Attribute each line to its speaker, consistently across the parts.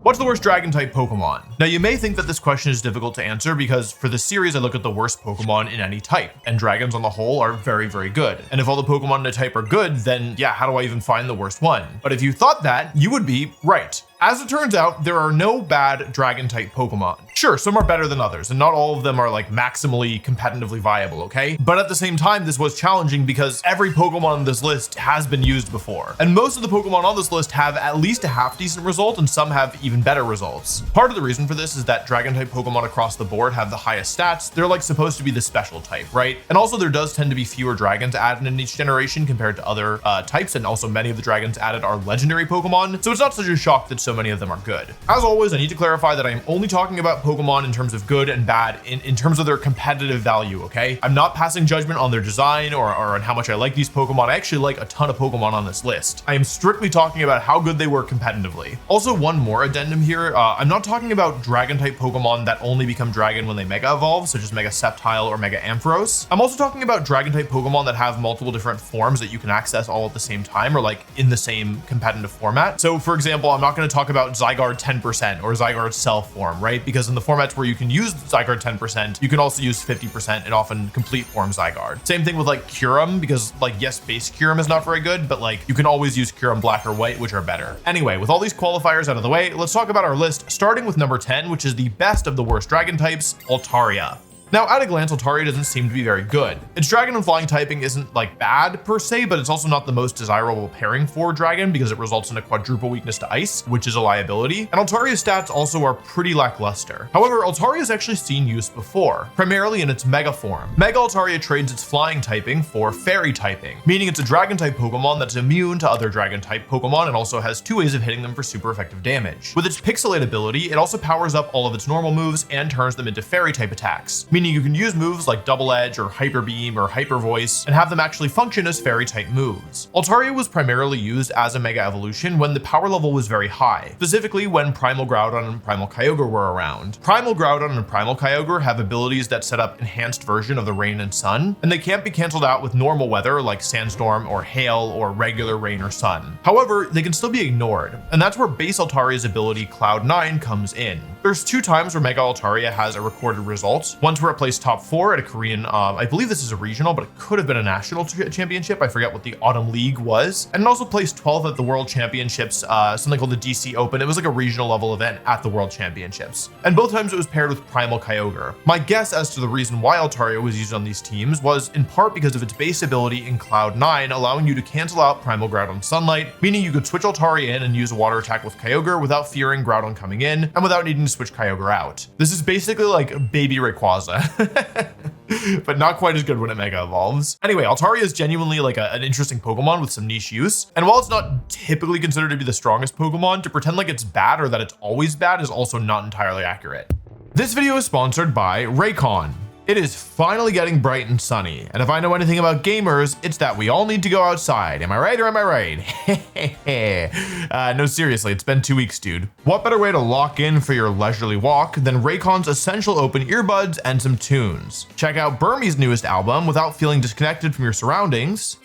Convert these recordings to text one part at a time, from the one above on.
Speaker 1: What's the worst dragon type Pokemon? Now you may think that this question is difficult to answer because for this series I look at the worst Pokemon in any type, and dragons on the whole are very, very good. And if all the Pokemon in a type are good, then yeah, how do I even find the worst one? But if you thought that, you would be right. As it turns out, there are no bad dragon type Pokemon. Sure, some are better than others, and not all of them are like maximally competitively viable, okay? But at the same time, this was challenging because every Pokemon on this list has been used before. And most of the Pokemon on this list have at least a half decent result, and some have even better results. Part of the reason for this is that dragon type Pokemon across the board have the highest stats. They're like supposed to be the special type, right? And also there does tend to be fewer dragons added in each generation compared to other types, and also many of the dragons added are legendary Pokemon, so it's not such a shock that so many of them are good. As always, I need to clarify that I'm only talking about Pokemon in terms of good and bad in terms of their competitive value, okay? I'm not passing judgment on their design or on how much I like these Pokemon. I actually like a ton of Pokemon on this list. I am strictly talking about how good they were competitively. Also, one more addendum here. I'm not talking about dragon type Pokemon that only become dragon when they mega evolve, such as Mega Sceptile or Mega Ampharos. I'm also talking about dragon type Pokemon that have multiple different forms that you can access all at the same time or like in the same competitive format. So for example, I'm not going to talk about Zygarde 10% or Zygarde Self form, right? Because in the formats where you can use Zygarde 10%, you can also use 50% and often complete form Zygarde. Same thing with like Kyurem, because like yes, base Kyurem is not very good, but like you can always use Kyurem Black or White, which are better. Anyway, with all these qualifiers out of the way, let's talk about our list, starting with number 10, which is the best of the worst dragon types, Altaria. Now, at a glance, Altaria doesn't seem to be very good. Its dragon and flying typing isn't like bad per se, but it's also not the most desirable pairing for dragon because it results in a quadruple weakness to ice, which is a liability. And Altaria's stats also are pretty lackluster. However, Altaria has actually seen use before, primarily in its mega form. Mega Altaria trades its flying typing for fairy typing, meaning it's a dragon type Pokemon that's immune to other dragon type Pokemon and also has 2 ways of hitting them for super effective damage. With its Pixelate ability, it also powers up all of its normal moves and turns them into fairy type attacks, meaning you can use moves like Double Edge or Hyper Beam or Hyper Voice and have them actually function as fairy type moves. Altaria was primarily used as a mega evolution when the power level was very high, specifically when Primal Groudon and Primal Kyogre were around. Primal Groudon and Primal Kyogre have abilities that set up enhanced version of the rain and sun, and they can't be canceled out with normal weather like sandstorm or hail or regular rain or sun. However, they can still be ignored, and that's where base Altaria's ability Cloud 9 comes in. There's 2 times where Mega Altaria has a recorded result. Once where it placed top 4 at a Korean, I believe this is a regional, but it could have been a national championship. I forget what the Autumn League was. And it also placed 12th at the World Championships, something called the DC Open. It was like a regional level event at the World Championships. And both times it was paired with Primal Kyogre. My guess as to the reason why Altaria was used on these teams was in part because of its base ability in Cloud 9, allowing you to cancel out Primal Groudon Sunlight, meaning you could switch Altaria in and use a water attack with Kyogre without fearing Groudon coming in and without needing to switch Kyogre out. This is basically like baby Rayquaza, but not quite as good when it mega evolves. Anyway, Altaria is genuinely like an interesting Pokemon with some niche use. And while it's not typically considered to be the strongest Pokemon, to pretend like it's bad or that it's always bad is also not entirely accurate. This video is sponsored by Raycon. It is finally getting bright and sunny, and if I know anything about gamers, it's that we all need to go outside. Am I right or am I right? No, seriously, it's been 2 weeks, dude. What better way to lock in for your leisurely walk than Raycon's essential open earbuds and some tunes? Check out Burmie's newest album without feeling disconnected from your surroundings.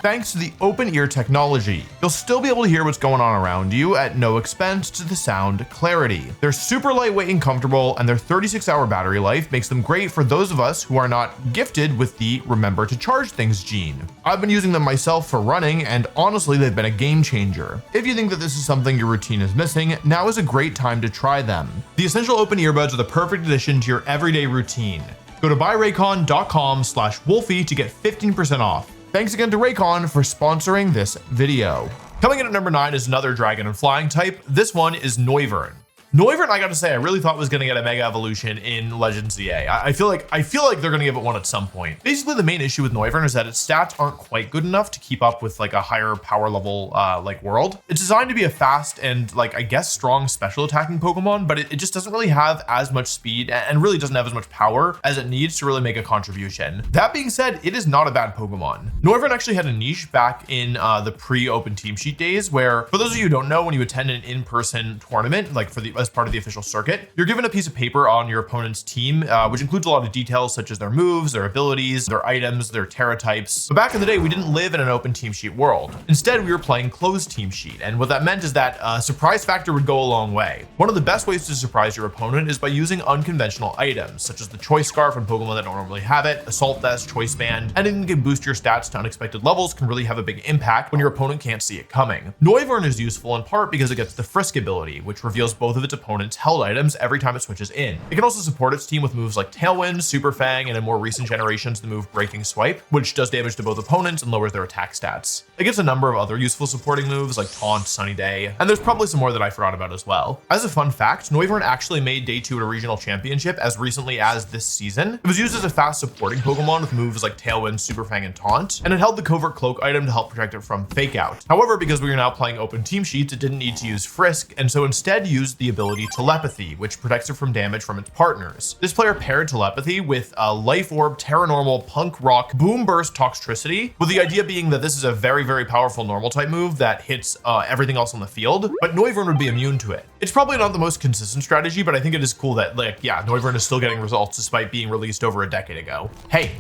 Speaker 1: Thanks to the open ear technology, you'll still be able to hear what's going on around you at no expense to the sound clarity. They're super lightweight and comfortable, and their 36-hour battery life makes them great for those of us who are not gifted with the remember to charge things gene. I've been using them myself for running, and honestly, they've been a game changer. If you think that this is something your routine is missing, now is a great time to try them. The essential open earbuds are the perfect addition to your everyday routine. Go to buyraycon.com/Wolfey to get 15% off. Thanks again to Raycon for sponsoring this video. Coming in at number 9 is another dragon and flying type. This one is Noivern. Noivern, I gotta say, I really thought was gonna get a mega evolution in Legends ZA. I feel like they're gonna give it one at some point. Basically, the main issue with Noivern is that its stats aren't quite good enough to keep up with like a higher power level like world. It's designed to be a fast and like I guess strong special attacking Pokemon, but it just doesn't really have as much speed and really doesn't have as much power as it needs to really make a contribution. That being said, it is not a bad Pokemon. Noivern actually had a niche back in the pre-open team sheet days, where for those of you who don't know, when you attend an in-person tournament, like for the as part of the official circuit. You're given a piece of paper on your opponent's team, which includes a lot of details such as their moves, their abilities, their items, their Terra types. But back in the day, we didn't live in an open team sheet world. Instead, we were playing closed team sheet. And what that meant is that surprise factor would go a long way. One of the best ways to surprise your opponent is by using unconventional items, such as the Choice Scarf on Pokemon that don't normally have it, Assault Vest, Choice Band. Anything that can boost your stats to unexpected levels can really have a big impact when your opponent can't see it coming. Noivern is useful in part because it gets the Frisk ability, which reveals both of its opponent's held items every time it switches in. It can also support its team with moves like Tailwind, Super Fang, and in more recent generations, the move Breaking Swipe, which does damage to both opponents and lowers their attack stats. It gets a number of other useful supporting moves like Taunt, Sunny Day, and there's probably some more that I forgot about as well. As a fun fact, Noivern actually made Day 2 at a regional championship as recently as this season. It was used as a fast supporting Pokemon with moves like Tailwind, Super Fang, and Taunt, and it held the Covert Cloak item to help protect it from Fake Out. However, because we are now playing open team sheets, it didn't need to use Frisk, and so instead used the ability Telepathy, which protects it from damage from its partners. This player paired Telepathy with a Life Orb, Terra Normal, Punk Rock, Boom Burst, Toxtricity, with the idea being that this is a very, very powerful normal type move that hits everything else on the field, but Noivern would be immune to it. It's probably not the most consistent strategy, but I think it is cool that, like, yeah, Noivern is still getting results despite being released over a decade ago. Hey,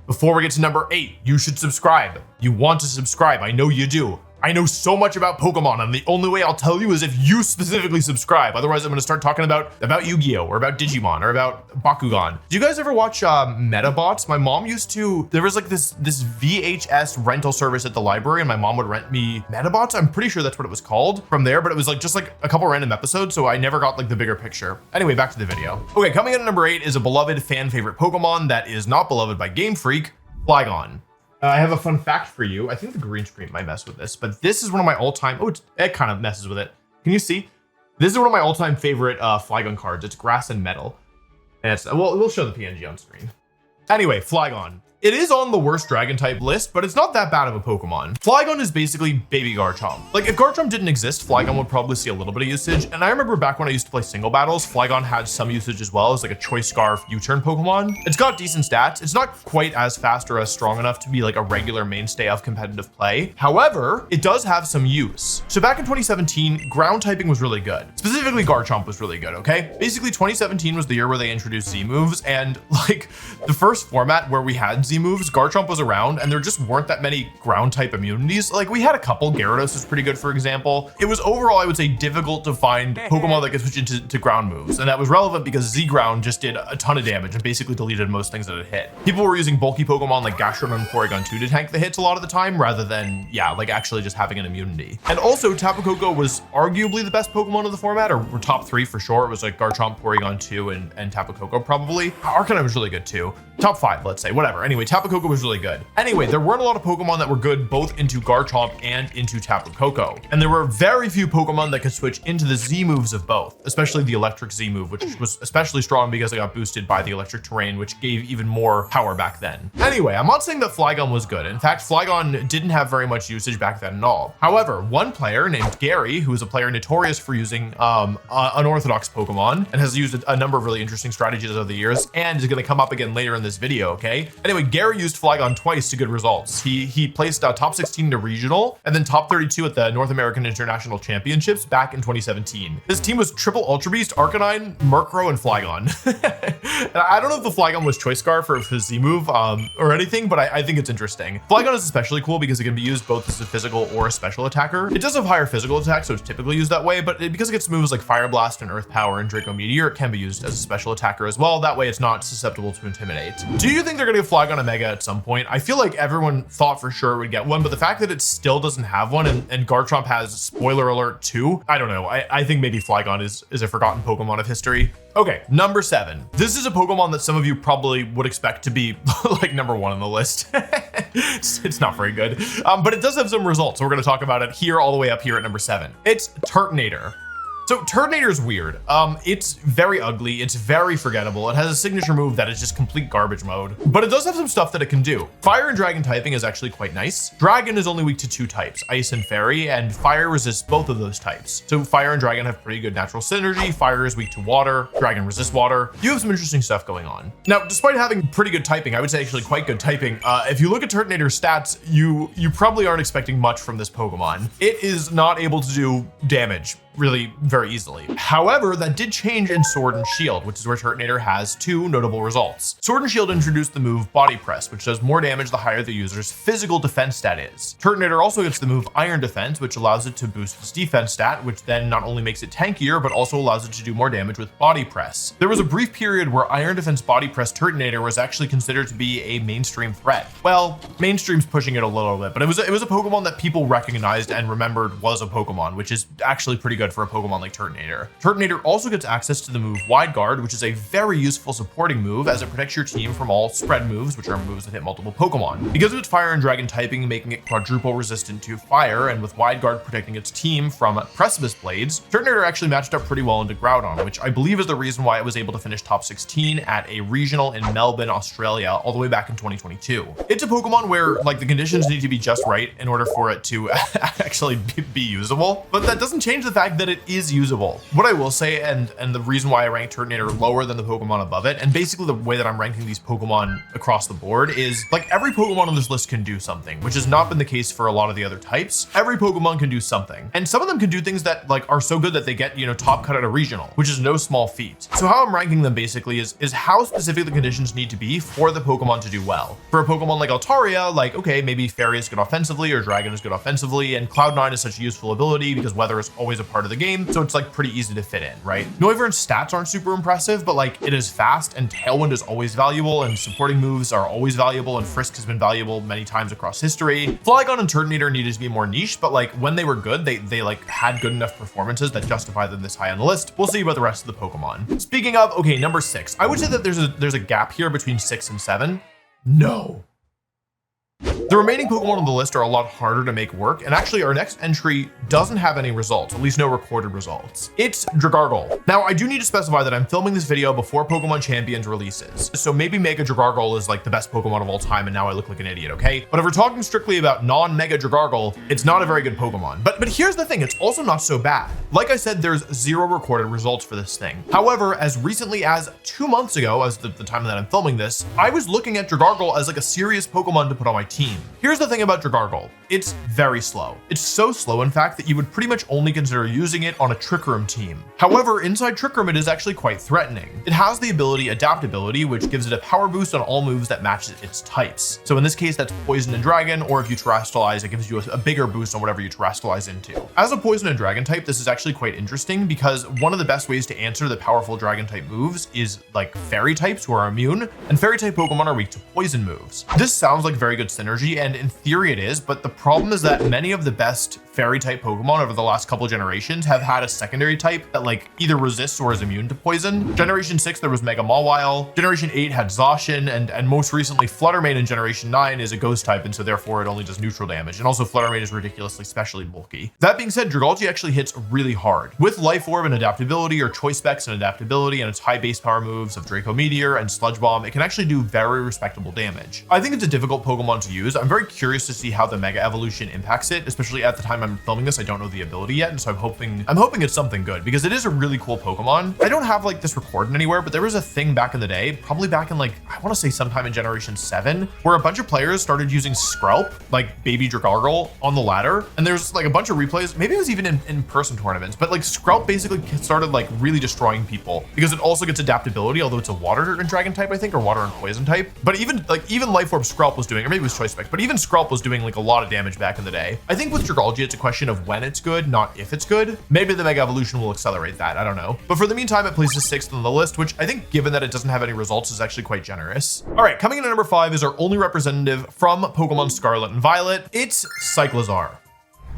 Speaker 1: before we get to number 8, you should subscribe. You want to subscribe, I know you do. I know so much about Pokemon, and the only way I'll tell you is if you specifically subscribe. Otherwise, I'm going to start talking about Yu-Gi-Oh! Or about Digimon or about Bakugan. Do you guys ever watch Metabots? My mom used to. There was like this VHS rental service at the library, and my mom would rent me Metabots. I'm pretty sure that's what it was called from there, but it was like just like a couple random episodes, so I never got like the bigger picture. Anyway, back to the video. Okay, coming in at number 8 is a beloved fan favorite Pokemon that is not beloved by Game Freak, Flygon. I have a fun fact for you. I think the green screen might mess with this, but this is one of my all-time, it kind of messes with it. Can you see? This is one of my all-time favorite Flygon cards. It's Grass and Metal. And it's, well, we'll show the PNG on screen. Anyway, Flygon. It is on the worst dragon type list, but it's not that bad of a Pokemon. Flygon is basically baby Garchomp. Like if Garchomp didn't exist, Flygon would probably see a little bit of usage. And I remember back when I used to play single battles, Flygon had some usage as well as like a Choice Scarf U-turn Pokemon. It's got decent stats. It's not quite as fast or as strong enough to be like a regular mainstay of competitive play. However, it does have some use. So back in 2017, ground typing was really good. Specifically, Garchomp was really good, okay? Basically, 2017 was the year where they introduced Z moves, and like the first format where we had Z moves, Garchomp was around, and there just weren't that many ground type immunities. Like we had a couple. Gyarados was pretty good, for example. It was overall, I would say, difficult to find Pokemon that could switch into ground moves, and that was relevant because Z ground just did a ton of damage and basically deleted most things that it hit. People were using bulky Pokemon like Gastrodon and Porygon 2 to tank the hits a lot of the time, rather than, yeah, like actually just having an immunity. And also, Tapu Koko was arguably the best Pokemon of the format, or top 3 for sure. It was like Garchomp, Porygon 2, and Tapu Koko probably. Arcanine was really good too. Top 5, let's say, whatever. Anyway, Tapu Koko was really good. Anyway, there weren't a lot of Pokemon that were good both into Garchomp and into Tapu Koko. And there were very few Pokemon that could switch into the Z moves of both, especially the electric Z move, which was especially strong because it got boosted by the electric terrain, which gave even more power back then. Anyway, I'm not saying that Flygon was good. In fact, Flygon didn't have very much usage back then at all. However, one player named Gary, who is a player notorious for using unorthodox Pokemon and has used a number of really interesting strategies over the years and is going to come up again later in this video, okay? Anyway, Gary used Flygon twice to good results. He placed top 16 to regional and then top 32 at the North American International Championships back in 2017. His team was triple Ultra Beast, Arcanine, Murkrow, and Flygon. And I don't know if the Flygon was Choice Scarf or if his Z move or anything, but I think it's interesting. Flygon is especially cool because it can be used both as a physical or a special attacker. It does have higher physical attack, so it's typically used that way, but because it gets moves like Fire Blast and Earth Power and Draco Meteor, it can be used as a special attacker as well. That way it's not susceptible to Intimidate. Do you think they're gonna give Flygon a Mega at some point? I feel like everyone thought for sure it would get one, but the fact that it still doesn't have one and Garchomp has, spoiler alert, 2, I don't know. I think maybe Flygon is a forgotten Pokemon of history. Okay, number 7. This is a Pokemon that some of you probably would expect to be like number 1 on the list. It's not very good, but it does have some results. So we're gonna talk about it here all the way up here at number 7. It's Turtonator. So Turtonator is weird. It's very ugly. It's very forgettable. It has a signature move that is just complete garbage mode, but it does have some stuff that it can do. Fire and Dragon typing is actually quite nice. Dragon is only weak to 2 types, Ice and Fairy, and Fire resists both of those types. So Fire and Dragon have pretty good natural synergy. Fire is weak to Water. Dragon resists Water. You have some interesting stuff going on. Now, despite having pretty good typing, I would say actually quite good typing, if you look at Turtonator's stats, you probably aren't expecting much from this Pokemon. It is not able to do damage really very very easily. However, that did change in Sword and Shield, which is where Turtonator has two notable results. Sword and Shield introduced the move Body Press, which does more damage the higher the user's physical defense stat is. Turtonator also gets the move Iron Defense, which allows it to boost its defense stat, which then not only makes it tankier, but also allows it to do more damage with Body Press. There was a brief period where Iron Defense Body Press Turtonator was actually considered to be a mainstream threat. Well, mainstream's pushing it a little bit, but it was a Pokemon that people recognized and remembered was a Pokemon, which is actually pretty good for a Pokemon like Turtonator. Turtonator also gets access to the move Wide Guard, which is a very useful supporting move as it protects your team from all spread moves, which are moves that hit multiple Pokemon. Because of its fire and dragon typing, making it quadruple resistant to fire, and with Wide Guard protecting its team from Precipice Blades, Turtonator actually matched up pretty well into Groudon, which I believe is the reason why it was able to finish top 16 at a regional in Melbourne, Australia, all the way back in 2022. It's a Pokemon where like the conditions need to be just right in order for it to actually be usable, but that doesn't change the fact that it is usable. What I will say, and the reason why I rank Turtonator lower than the Pokemon above it, and basically the way that I'm ranking these Pokemon across the board is like every Pokemon on this list can do something, which has not been the case for a lot of the other types. Every Pokemon can do something, and some of them can do things that like are so good that they get, you know, top cut at a regional, which is no small feat. So how I'm ranking them basically is how specific the conditions need to be for the Pokemon to do well. For a Pokemon like Altaria, like, okay, maybe Fairy is good offensively or Dragon is good offensively, and Cloud9 is such a useful ability because weather is always a part of the game, so it's like pretty easy to fit in, right? Noivern's stats aren't super impressive, but like it is fast, and Tailwind is always valuable, and supporting moves are always valuable, and Frisk has been valuable many times across history. Flygon and Turtonator needed to be more niche, but like when they were good, they like had good enough performances that justify them this high on the list. We'll see about the rest of the Pokemon. Speaking of, okay, number 6, I would say that there's a gap here between 6 and 7. No. The remaining Pokemon on the list are a lot harder to make work, and actually our next entry doesn't have any results, at least no recorded results. It's Dragalge. Now, I do need to specify that I'm filming this video before Pokemon Champions releases, so maybe Mega Dragalge is like the best Pokemon of all time, and now I look like an idiot, okay? But if we're talking strictly about non-Mega Dragalge, it's not a very good Pokemon. But here's the thing, it's also not so bad. Like I said, there's 0 recorded results for this thing. However, as recently as 2 months ago, as the time that I'm filming this, I was looking at Dragalge as like a serious Pokemon to put on my team. Here's the thing about Dragalge. It's very slow. It's so slow, in fact, that you would pretty much only consider using it on a Trick Room team. However, inside Trick Room, it is actually quite threatening. It has the ability Adaptability, which gives it a power boost on all moves that matches its types. So in this case, that's Poison and Dragon, or if you Terrestrialize, it gives you a bigger boost on whatever you Terrestrialize into. As a Poison and Dragon type, this is actually quite interesting because one of the best ways to answer the powerful Dragon type moves is like Fairy types who are immune, and Fairy type Pokemon are weak to Poison moves. This sounds like very good synergy, and in theory it is, but the problem is that many of the best Fairy type Pokemon over the last couple generations have had a secondary type that like either resists or is immune to poison. Generation 6 there was Mega Mawile, Generation 8 had Zacian, and most recently Fluttermane in Generation 9 is a ghost type, and so therefore it only does neutral damage, and also Fluttermane is ridiculously specially bulky. That being said, Dragalge actually hits really hard. With Life Orb and Adaptability, or Choice Specs and Adaptability, and its high base power moves of Draco Meteor and Sludge Bomb, it can actually do very respectable damage. I think it's a difficult Pokemon to use. I'm very curious to see how the Mega Evolution impacts it, especially at the time I'm filming this. I don't know the ability yet, and so I'm hoping it's something good because it is a really cool Pokemon. I don't have like this recorded anywhere, but there was a thing back in the day, probably back in like, I want to say sometime in Generation 7, where a bunch of players started using Skrelp, like baby Dragalge, on the ladder, and there's like a bunch of replays, maybe it was even in person tournaments, but like Skrelp basically started like really destroying people because it also gets Adaptability, although it's a Water and Dragon type, I think, or Water and Poison type. But even Life Orb Skrelp was doing, or maybe it was Choice Spec, but even Skrelp was doing like a lot of damage back in the day. I think with Dragalge, it's a question of when it's good, not if it's good. Maybe the Mega Evolution will accelerate that, I don't know. But for the meantime, it places 6th on the list, which I think, given that it doesn't have any results, is actually quite generous. All right, coming in at number 5 is our only representative from Pokemon Scarlet and Violet. It's Cyclizar.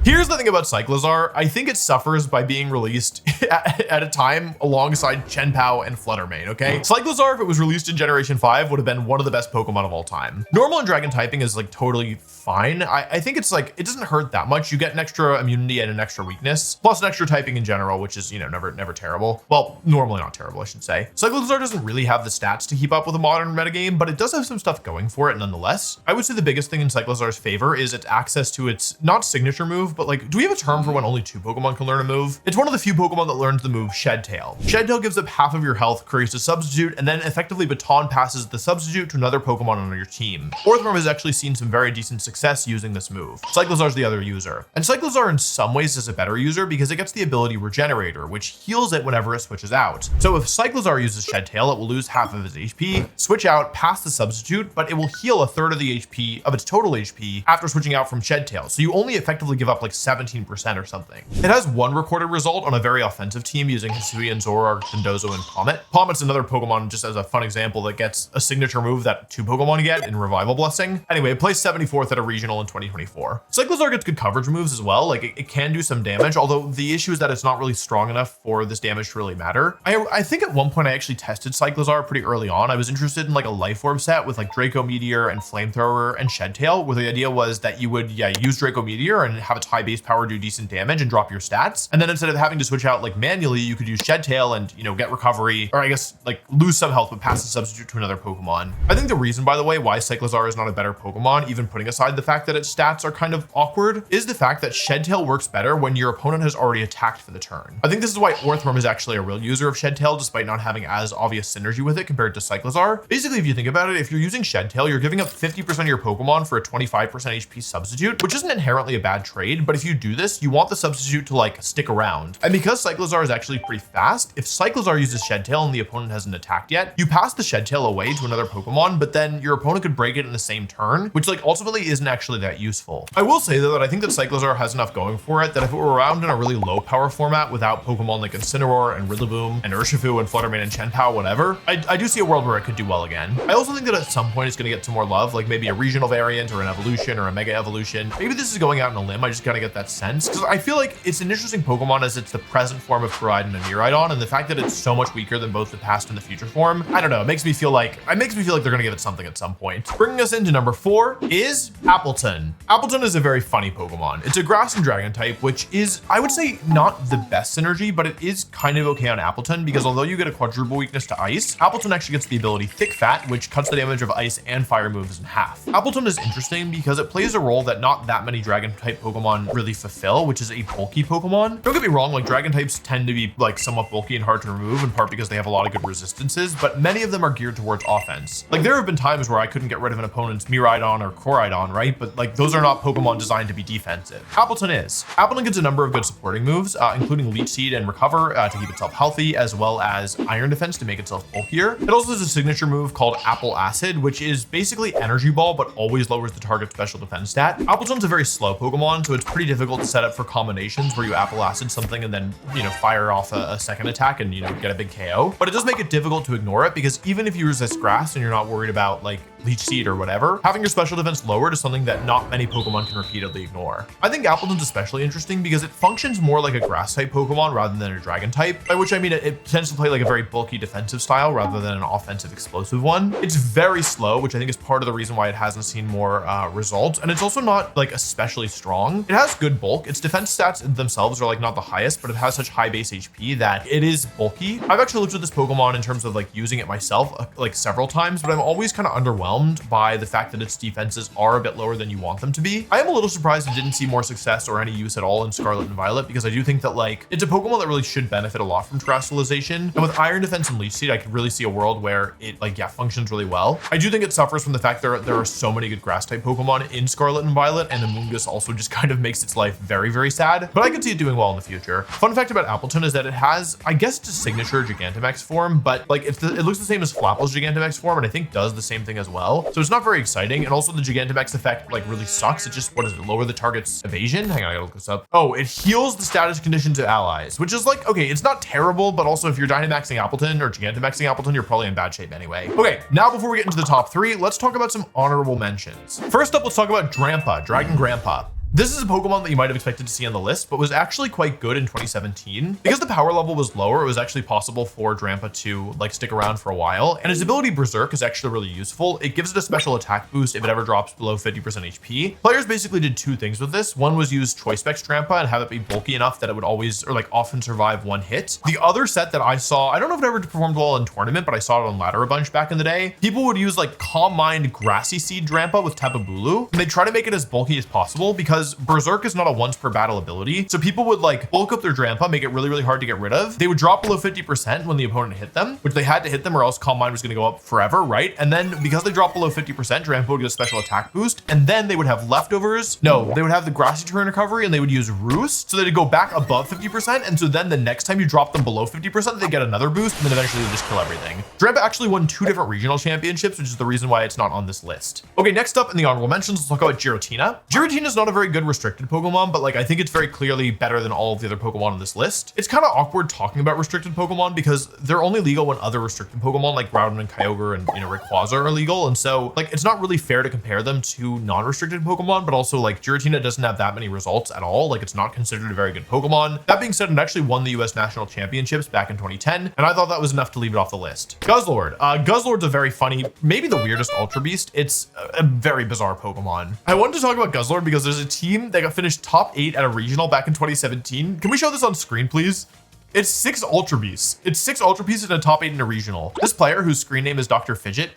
Speaker 1: Here's the thing about Cyclizar, I think it suffers by being released at a time alongside Chenpao and Fluttermane, okay? Cyclizar, if it was released in Generation 5, would have been one of the best Pokemon of all time. Normal and Dragon typing is like totally fine. I think it's like, it doesn't hurt that much. You get an extra immunity and an extra weakness, plus an extra typing in general, which is, you know, never terrible. Well, normally not terrible, I should say. Cyclizar doesn't really have the stats to keep up with a modern metagame, but it does have some stuff going for it nonetheless. I would say the biggest thing in Cyclizar's favor is its access to its, not signature move, move, but like, do we have a term for when only 2 Pokemon can learn a move? It's one of the few Pokemon that learns the move Shed Tail. Shed Tail gives up half of your health, creates a substitute, and then effectively baton passes the substitute to another Pokemon on your team. Orthworm has actually seen some very decent success using this move. Cyclizar's the other user. And Cyclizar in some ways is a better user because it gets the ability Regenerator, which heals it whenever it switches out. So if Cyclizar uses Shed Tail, it will lose half of its HP, switch out past the substitute, but it will heal a third of the HP of its total HP after switching out from Shed Tail. So you only effectively give up like 17% or something. It has one recorded result on a very offensive team using Hisuian, Zoroark, Dondozo, and Comet. Comet's another Pokemon, just as a fun example, that gets a signature move that 2 Pokemon get in Revival Blessing. Anyway, it placed 74th at a regional in 2024. Cyclizar gets good coverage moves as well. Like it can do some damage, although the issue is that it's not really strong enough for this damage to really matter. I think at one point I actually tested Cyclizar pretty early on. I was interested in like a Life Orb set with like Draco Meteor and Flamethrower and Shed Tail, where the idea was that you would use Draco Meteor and have its high base power do decent damage and drop your stats. And then instead of having to switch out like manually, you could use Shed Tail and, you know, get recovery, or I guess like lose some health, but pass the substitute to another Pokemon. I think the reason, by the way, why Cyclizar is not a better Pokemon, even putting aside the fact that its stats are kind of awkward, is the fact that Shed Tail works better when your opponent has already attacked for the turn. I think this is why Orthworm is actually a real user of Shed Tail, despite not having as obvious synergy with it compared to Cyclizar. Basically, if you think about it, if you're using Shed Tail, you're giving up 50% of your Pokemon for a 25% HP substitute, which isn't inherently a bad trade, but if you do this, you want the substitute to like stick around. And because Cyclizar is actually pretty fast, if Cyclizar uses Shed Tail and the opponent hasn't attacked yet, you pass the Shed Tail away to another Pokemon, but then your opponent could break it in the same turn, which like ultimately isn't actually that useful. I will say though that I think that Cyclizar has enough going for it that if it were around in a really low power format without Pokemon like Incineroar and Rillaboom and Urshifu and Fluttermane and Chenpao, whatever, I do see a world where it could do well again. I also think that at some point it's going to get some more love, like maybe a regional variant or an evolution or a mega evolution. Maybe this is going out on a limb. I just gotta get that sense because I feel like it's an interesting Pokemon as it's the present form of Koraidon and Miraidon, and the fact that it's so much weaker than both the past and the future form, I don't know, it makes me feel like they're gonna give it something at some point. Bringing us into number 4 is Appletun. Appletun is a very funny Pokemon. It's a grass and dragon type, which is, I would say, not the best synergy, but it is kind of okay on Appletun because although you get a quadruple weakness to ice, Appletun actually gets the ability Thick Fat, which cuts the damage of ice and fire moves in half. Appletun is interesting because it plays a role that not that many dragon type Pokemon really fulfill, which is a bulky Pokemon. Don't get me wrong, like dragon types tend to be like somewhat bulky and hard to remove, in part because they have a lot of good resistances, but many of them are geared towards offense. Like there have been times where I couldn't get rid of an opponent's Miraidon or Koraidon, right? But like those are not Pokemon designed to be defensive. Appletun is. Appletun gets a number of good supporting moves, including Leech Seed and Recover to keep itself healthy, as well as Iron Defense to make itself bulkier. It also has a signature move called Apple Acid, which is basically Energy Ball, but always lowers the target's special defense stat. Appletun's a very slow Pokemon, so it's pretty difficult to set up for combinations where you Apple Acid something and then, you know, fire off a second attack and, you know, get a big KO. But it does make it difficult to ignore it because even if you resist grass and you're not worried about like Leech Seed or whatever, having your special defense lowered is something that not many Pokemon can repeatedly ignore. I think Appletun's especially interesting because it functions more like a grass type Pokemon rather than a dragon type, by which I mean it tends to play like a very bulky defensive style rather than an offensive explosive one. It's very slow, which I think is part of the reason why it hasn't seen more results, and it's also not like especially strong. It has good bulk. Its defense stats themselves are like not the highest, but it has such high base HP that it is bulky. I've actually looked at this Pokemon in terms of like using it myself like several times, but I'm always kind of underwhelmed by the fact that its defenses are a bit lower than you want them to be. I am a little surprised it didn't see more success or any use at all in Scarlet and Violet because I do think that like it's a Pokemon that really should benefit a lot from Terrestrialization, and with Iron Defense and Leech Seed I could really see a world where it like functions really well. I do think it suffers from the fact there are so many good grass type Pokemon in Scarlet and Violet, and Amoonguss also just kind of makes its life very, very sad, but I could see it doing well in the future. Fun fact about Appletun is that it has, I guess, its signature Gigantamax form, but like it looks the same as Flapple's Gigantamax form, and I think does the same thing as well. So it's not very exciting, and also the Gigantamax effect like really sucks. It just, what is it, lower the target's evasion? Hang on, I gotta look this up. Oh, it heals the status conditions of allies, which is like, okay, it's not terrible, but also if you're Dynamaxing Appletun or Gigantamaxing Appletun, you're probably in bad shape anyway. Okay, now before we get into the top 3, let's talk about some honorable mentions. First up, let's talk about Drampa, Dragon Grandpa. This is a Pokemon that you might have expected to see on the list, but was actually quite good in 2017. Because the power level was lower, it was actually possible for Drampa to like stick around for a while. And his ability Berserk is actually really useful. It gives it a special attack boost if it ever drops below 50% HP. Players basically did 2 things with this. One was use Choice Specs Drampa and have it be bulky enough that it would always or like often survive one hit. The other set that I saw, I don't know if it ever performed well in tournament, but I saw it on ladder a bunch back in the day. People would use like Calm Mind Grassy Seed Drampa with Tapu Bulu, and they try to make it as bulky as possible because because Berserk is not a once per battle ability. So people would like bulk up their Drampa, make it really, really hard to get rid of. They would drop below 50% when the opponent hit them, which they had to hit them or else Calm Mind was going to go up forever, right? And then because they dropped below 50%, Drampa would get a special attack boost. And then they would have leftovers. No, they would have the Grassy Terrain recovery and they would use Roost. So they'd go back above 50%. And so then the next time you drop them below 50%, they get another boost and then eventually they just kill everything. Drampa actually won 2 different regional championships, which is the reason why it's not on this list. Okay, next up in the honorable mentions, let's talk about Giratina. Giratina is not a very good restricted Pokemon, but like I think it's very clearly better than all of the other Pokemon on this list. It's kind of awkward talking about restricted Pokemon because they're only legal when other restricted Pokemon like Groudon and Kyogre and Rayquaza are legal. And so like it's not really fair to compare them to non-restricted Pokemon, but also like Giratina doesn't have that many results at all. Like it's not considered a very good Pokemon. That being said, it actually won the US National Championships back in 2010, and I thought that was enough to leave it off the list. Guzzlord. Guzzlord's a very funny, maybe the weirdest Ultra Beast. It's a very bizarre Pokemon. I wanted to talk about Guzzlord because there's a team that got finished top 8 at a regional back in 2017. Can we show this on screen, please? It's 6 Ultra Beasts. It's 6 Ultra Beasts in a top 8 in a regional. This player, whose screen name is Dr. Fidget,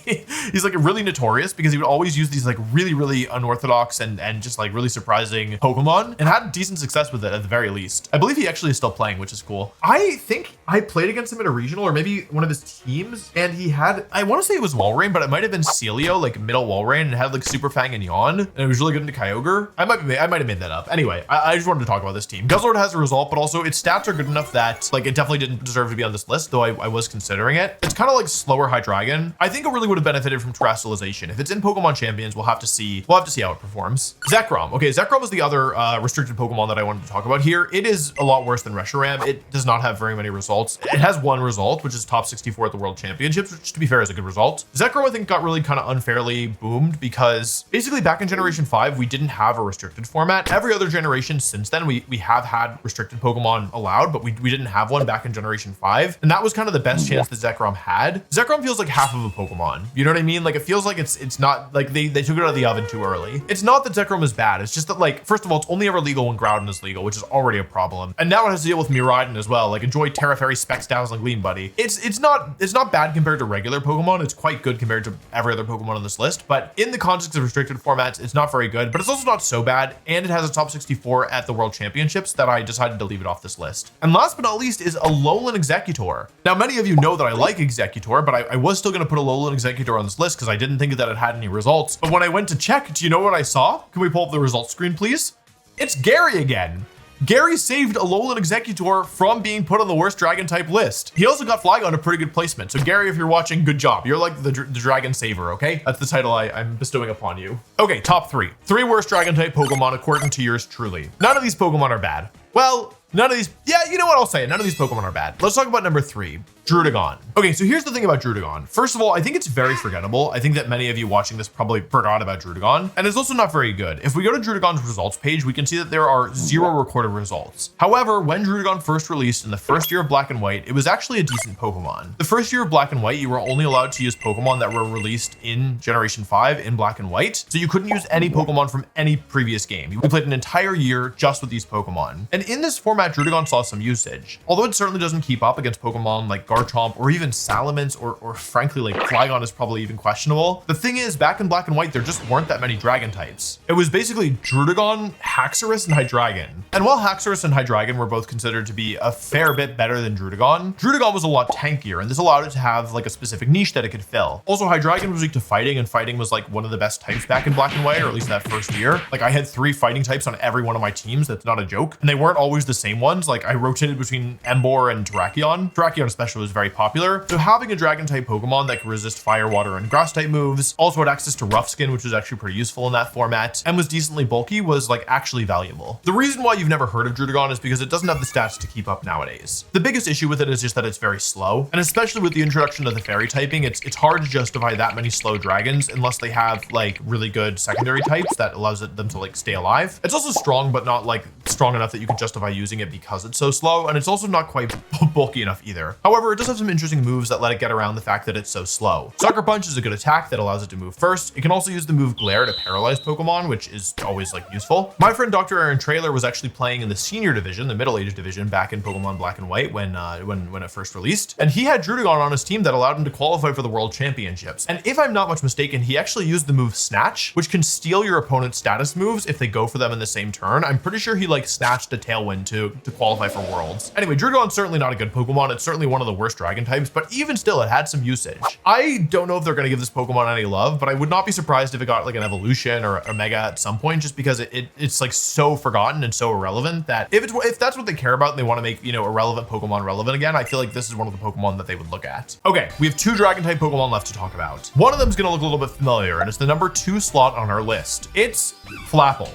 Speaker 1: he's like really notorious because he would always use these like really, really unorthodox and just like really surprising Pokemon and had decent success with it at the very least. I believe he actually is still playing, which is cool. I think I played against him in a regional or maybe one of his teams, and he had, I want to say it was Walrein, but it might have been Celio, like middle Walrein, and it had like Super Fang and Yawn, and it was really good into Kyogre. I might have made that up. Anyway, I just wanted to talk about this team. Guzzlord has a result, but also its stats are good enough that like it definitely didn't deserve to be on this list, though I was considering it. It's kind of like slower Hydreigon. I think it really would have benefited from terrestrialization. If it's in Pokemon Champions, we'll have to see how it performs. Zekrom. Okay, Zekrom is the other restricted Pokemon that I wanted to talk about here. It is a lot worse than Reshiram. It does not have very many results. It has one result, which is top 64 at the World Championships, which to be fair is a good result. Zekrom I think got really kind of unfairly boomed because basically back in Generation 5, we didn't have a restricted format. Every other generation since then, we have had restricted Pokemon allowed, but we didn't have one back in Generation 5. And that was kind of the best chance that Zekrom had. Zekrom feels like half of a Pokemon. You know what I mean? Like it feels like it's not like they took it out of the oven too early. It's not that Zekrom is bad. It's just that like, first of all, it's only ever legal when Groudon is legal, which is already a problem. And now it has to deal with Miraidon as well. Like enjoy Terra Fairy Specs Dazzling Gleam, buddy. It's not bad compared to regular Pokemon. It's quite good compared to every other Pokemon on this list. But in the context of restricted formats, it's not very good, but it's also not so bad. And it has a top 64 at the World Championships that I decided to leave it off this list. And last but not least is Alolan Executor. Now, many of you know that I like Executor, but I was still going to put Alolan Executor on this list because I didn't think that it had any results. But when I went to check, do you know what I saw? Can we pull up the results screen, please? It's Gary again. Gary saved Alolan Executor from being put on the worst dragon type list. He also got Flygon a pretty good placement. So Gary, if you're watching, good job. You're like the dragon saver, okay? That's the title I'm bestowing upon you. Okay, top 3. 3 worst dragon type Pokemon according to yours truly. None of these Pokemon are bad. Well, none of these, yeah, you know what, I'll say it. None of these Pokemon are bad. Let's talk about number 3, Druddigon. Okay, so here's the thing about Druddigon. First of all, I think it's very forgettable. I think that many of you watching this probably forgot about Druddigon, and it's also not very good. If we go to Druddigon's results page, we can see that there are 0 recorded results. However, when Druddigon first released in the first year of Black and White, it was actually a decent Pokemon. The first year of Black and White, you were only allowed to use Pokemon that were released in Generation 5 in Black and White, so you couldn't use any Pokemon from any previous game. We played an entire year just with these Pokemon. And in this format, Druddigon saw some usage. Although it certainly doesn't keep up against Pokemon like Garchomp or even Salamence or frankly like Flygon is probably even questionable. The thing is, back in Black and White, there just weren't that many dragon types. It was basically Druddigon, Haxorus, and Hydreigon. And while Haxorus and Hydreigon were both considered to be a fair bit better than Druddigon, Druddigon was a lot tankier, and this allowed it to have like a specific niche that it could fill. Also, Hydreigon was weak to fighting, and fighting was like one of the best types back in Black and White, or at least that first year. Like I had 3 fighting types on every one of my teams. That's not a joke. And they weren't always the same ones. Like I rotated between Emboar and Terrakion. Terrakion especially was very popular. So having a dragon type Pokemon that could resist fire, water, and grass type moves, also had access to Rough Skin, which was actually pretty useful in that format, and was decently bulky, was like actually valuable. The reason why you've never heard of Druddigon is because it doesn't have the stats to keep up nowadays. The biggest issue with it is just that it's very slow, and especially with the introduction of the fairy typing, it's hard to justify that many slow dragons unless they have like really good secondary types that allows them to like stay alive. It's also strong, but not like strong enough that you can justify using using it because it's so slow, and it's also not quite bulky enough either. However, it does have some interesting moves that let it get around the fact that it's so slow. Sucker Punch is a good attack that allows it to move first. It can also use the move Glare to paralyze Pokemon, which is always like useful. My friend Dr. Aaron Trailer was actually playing in the senior division, the middle-aged division, back in Pokemon Black and White when it first released, and he had Druddigon on his team that allowed him to qualify for the World Championships. And if I'm not much mistaken, he actually used the move Snatch, which can steal your opponent's status moves if they go for them in the same turn. I'm pretty sure he like snatched a Tailwind to qualify for Worlds. Anyway, Druddigon's certainly not a good Pokemon. It's certainly one of the worst Dragon types, but even still, it had some usage. I don't know if they're going to give this Pokemon any love, but I would not be surprised if it got like an evolution or a Mega at some point, just because it's like so forgotten and so irrelevant that if that's what they care about and they want to make, you know, irrelevant Pokemon relevant again, I feel like this is one of the Pokemon that they would look at. Okay, we have 2 Dragon type Pokemon left to talk about. One of them is going to look a little bit familiar, and it's the number 2 slot on our list. It's Flapple.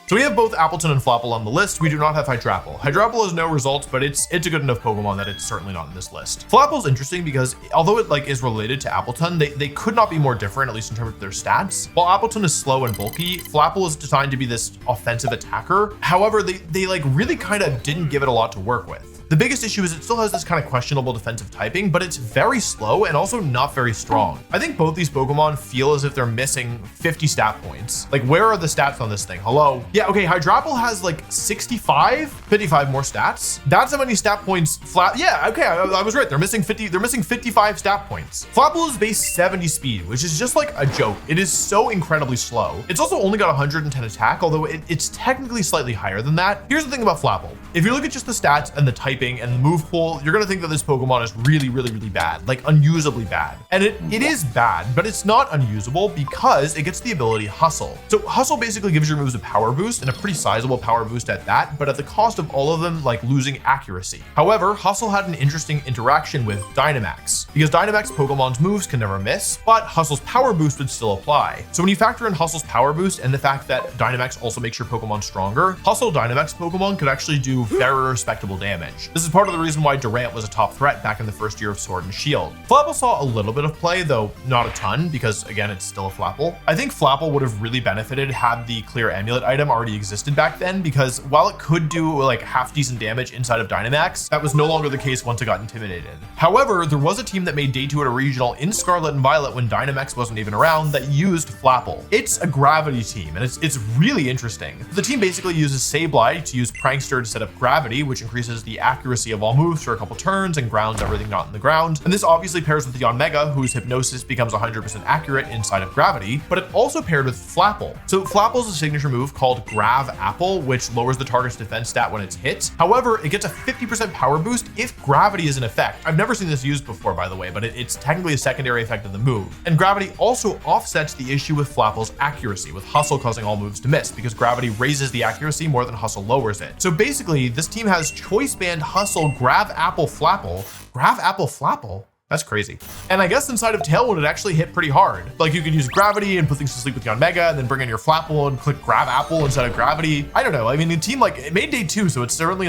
Speaker 1: So we have both Appletun and Flapple on the list. We do not have Hydrapple. Hydrapple has no results, but it's a good enough Pokemon that it's certainly not in this list. Flapple's interesting because although it like is related to Appletun, they could not be more different, at least in terms of their stats. While Appletun is slow and bulky, Flapple is designed to be this offensive attacker. However, they like really kind of didn't give it a lot to work with. The biggest issue is it still has this kind of questionable defensive typing, but it's very slow and also not very strong. I think both these Pokemon feel as if they're missing 50 stat points. Like, where are the stats on this thing? Hello? Yeah, okay, Hydrapple has like 55 more stats. That's how many stat points yeah, okay, I was right. They're missing 55 stat points. Flapple is base 70 speed, which is just like a joke. It is so incredibly slow. It's also only got 110 attack, although it's technically slightly higher than that. Here's the thing about Flapple. If you look at just the stats and the typing and the move pool, you're gonna think that this Pokemon is really, really, really bad, like unusably bad. And it is bad, but it's not unusable because it gets the ability Hustle. So Hustle basically gives your moves a power boost, and a pretty sizable power boost at that, but at the cost of all of them like losing accuracy. However, Hustle had an interesting interaction with Dynamax, because Dynamax Pokemon's moves can never miss, but Hustle's power boost would still apply. So when you factor in Hustle's power boost and the fact that Dynamax also makes your Pokemon stronger, Hustle Dynamax Pokemon could actually do very respectable damage. This is part of the reason why Durant was a top threat back in the first year of Sword and Shield. Flapple saw a little bit of play, though not a ton, because again, it's still a Flapple. I think Flapple would have really benefited had the Clear Amulet item already existed back then, because while it could do like half decent damage inside of Dynamax, that was no longer the case once it got intimidated. However, there was a team that made Day 2 at a regional in Scarlet and Violet when Dynamax wasn't even around that used Flapple. It's a gravity team, and it's really interesting. The team basically uses Sableye to use Prankster to set up gravity, which increases the accuracy of all moves for a couple turns and grounds everything not in the ground. And this obviously pairs with the Yanmega, whose Hypnosis becomes 100% accurate inside of gravity, but it also paired with Flapple. So Flapple's a signature move called Grav Apple, which lowers the target's defense stat when it's hit. However, it gets a 50% power boost if gravity is in effect. I've never seen this used before, by the way, but it's technically a secondary effect of the move. And gravity also offsets the issue with Flapple's accuracy, with Hustle causing all moves to miss, because gravity raises the accuracy more than Hustle lowers it. So basically, this team has Choice Band, Hustle, Grav Apple, Flapple. Grav Apple, Flapple? That's crazy. And I guess inside of Tailwind, it actually hit pretty hard. Like, you could use gravity and put things to sleep with Yanmega, and then bring in your Flapple and click Grav Apple instead of gravity. I don't know. I mean, the team, like, it made Day 2, so it's certainly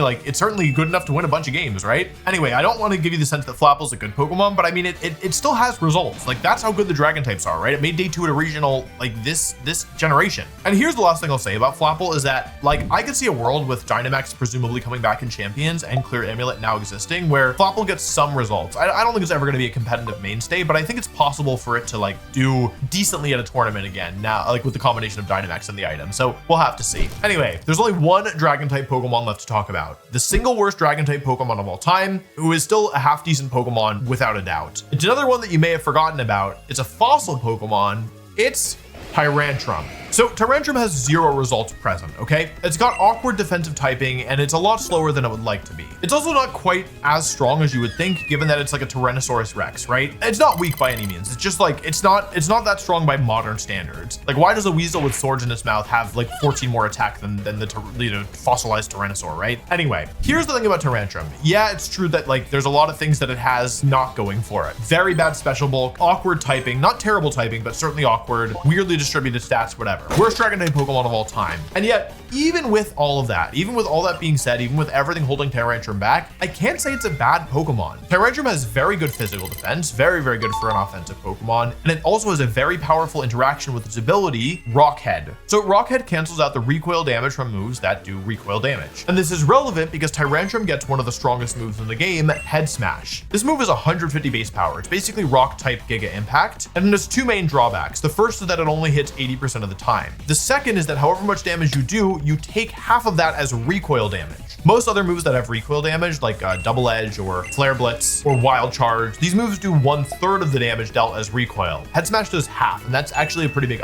Speaker 1: good enough to win a bunch of games, right? Anyway, I don't want to give you the sense that Flapple's a good Pokemon, but I mean, it still has results. Like, that's how good the Dragon types are, right? It made Day 2 at a regional, like, this generation. And here's the last thing I'll say about Flapple is that, like, I could see a world with Dynamax presumably coming back in Champions and Clear Amulet now existing, where Flapple gets some results. I don't think it's ever going to be a competitive mainstay, but I think it's possible for it to like do decently at a tournament again now, like with the combination of Dynamax and the item. So we'll have to see. Anyway, there's only one Dragon type Pokemon left to talk about. The single worst Dragon type Pokemon of all time, who is still a half decent Pokemon without a doubt. It's another one that you may have forgotten about. It's a fossil Pokemon. It's Tyrantrum. So Tyrantrum has 0 results present, okay? It's got awkward defensive typing, and it's a lot slower than it would like to be. It's also not quite as strong as you would think, given that it's like a Tyrannosaurus Rex, right? It's not weak by any means. It's just like, it's not that strong by modern standards. Like, why does a weasel with swords in its mouth have like 14 more attack than the fossilized Tyrannosaur, right? Anyway, here's the thing about Tyrantrum. Yeah, it's true that like there's a lot of things that it has not going for it. Very bad special bulk, awkward typing, not terrible typing, but certainly awkward, weirdly distributed stats, whatever. Worst dragon type Pokemon of all time. And yet, even with all of that, even with all that being said, even with everything holding Tyrantrum back, I can't say it's a bad Pokemon. Tyrantrum has very good physical defense, very, very good for an offensive Pokemon, and it also has a very powerful interaction with its ability, Rock Head. So Rock Head cancels out the recoil damage from moves that do recoil damage. And this is relevant because Tyrantrum gets one of the strongest moves in the game, Head Smash. This move is 150 base power. It's basically rock type Giga Impact, and it has two main drawbacks. The first is that it only hits 80% of the time. The second is that however much damage you do, you take half of that as recoil damage. Most other moves that have recoil damage, like Double Edge or Flare Blitz or Wild Charge, these moves do 1/3 of the damage dealt as recoil. Head Smash does half, and that's actually a pretty big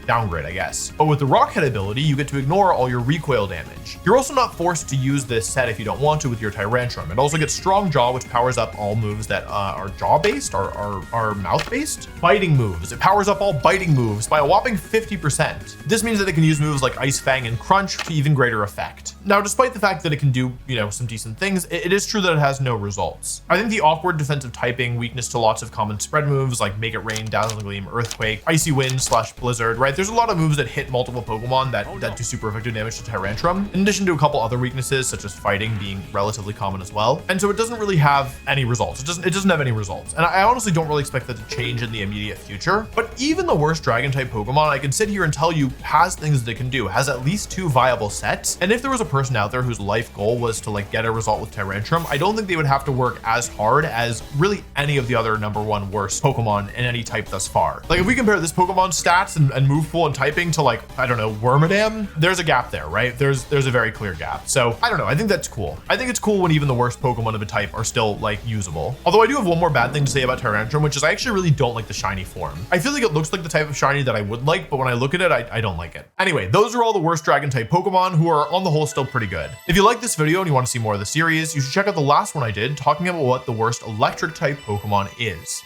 Speaker 1: downgrade, I guess. But with the Rock Head ability, you get to ignore all your recoil damage. You're also not forced to use this set if you don't want to with your Tyrantrum. It also gets Strong Jaw, which powers up all moves that are jaw-based or are mouth-based. Biting moves. It powers up all biting moves by a whopping 50%. This means that it can use moves like Ice Fang and Crunch to even greater effect. Now, despite the fact that it can do, some decent things, it is true that it has no results. I think the awkward defensive typing, weakness to lots of common spread moves like Make It Rain, Dazzling Gleam, Earthquake, Icy Wind / Blizzard, right? There's a lot of moves that hit multiple Pokemon that do super effective damage to Tyrantrum, in addition to a couple other weaknesses such as fighting being relatively common as well. And so it doesn't really have any results. It doesn't have any results. And I honestly don't really expect that to change in the immediate future. But even the worst dragon type Pokemon, I can sit here and tell you has things that it can do, has at least 2 viable sets. And if there was a person out there whose life goal was to get a result with Tyrantrum, I don't think they would have to work as hard as really any of the other #1 worst Pokemon in any type thus far. If we compare this Pokemon's stats and move pool and typing to I don't know, Wormadam, there's a gap there, right? There's a very clear gap. So I don't know. I think that's cool. I think it's cool when even the worst Pokemon of a type are still usable. Although I do have one more bad thing to say about Tyrantrum, which is I actually really don't like the shiny form. I feel like it looks like the type of shiny that I would like, but when I look at it, I don't like it. Anyway, those are all the worst dragon type Pokemon who are on the whole still pretty good. If you like this video and you want to see more of the series, you should check out the last one I did talking about what the worst electric type Pokemon is.